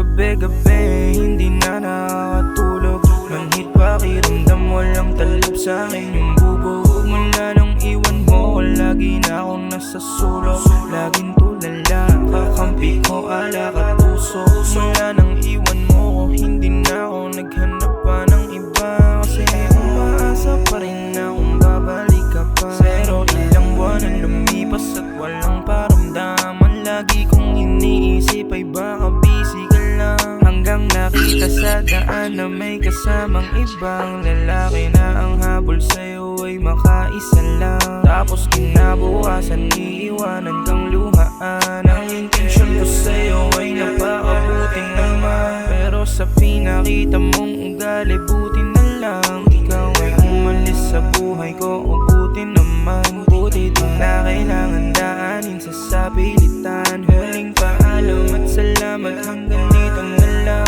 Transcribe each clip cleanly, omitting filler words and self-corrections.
gabi-gabi, hindi na nakakatulog. Manhid pakiramdam, walang talab sa'kin yung bubog. Mula nang iwan mo, lagi na akong nasa sulok. Laging tulala, kakampi ko, ala katuso. Mula nang iwan mo, hindi na ako naghanap pa ng iba. Kasi umaasa pa rin akong babalik ka pa. Pero ilang buwan ang lumipas at walang paramdaman. Lagi kong iniisip ay baka busy ka lang. Hanggang nakita sa daan na may kasamang ibang lalaki, na ang habol sa'yo ay makaisa lang. Tapos kinabukasan iiwanan kang luhaan. Ang intensyon ko sa'yo ay napakabuti naman, pero sa pinakita mong ugali, buti na lang. Ikaw ay umalis sa buhay ko, o buti naman. Buti di na kailangan daanin sa sapilitan. Huling paalam at salamat, hanggang dito na lang.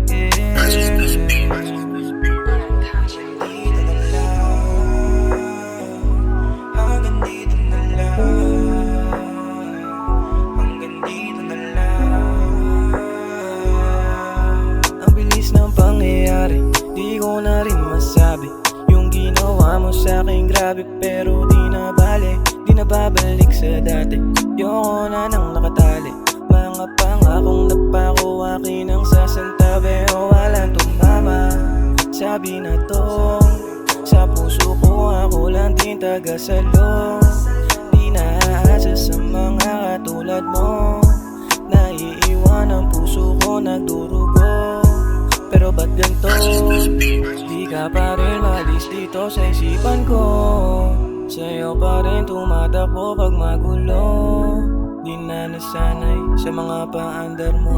Hanggang dito na lang. Hanggang dito na lang. Ang bilis ng pangyayari, di ko na rin masabi. Yung ginawa mo sa'kin grabe, pero di na bale. Di na babalik sa dati, yoko na nang nakatali. Mga pangakong nagpako, akin ang sasantabi. O walang tumama, sabi na to. Sa puso ko ako lang din tagasalo. Di naaasa sa mga katulad mo. Naiiwan ang puso ko, nagdurugo. Pero ba't ganito? Di ka pa rin malis dito sa isipan ko. Sa'yo pa rin tumatakbo pag magulo. Di na nasanay sa mga paandar mo.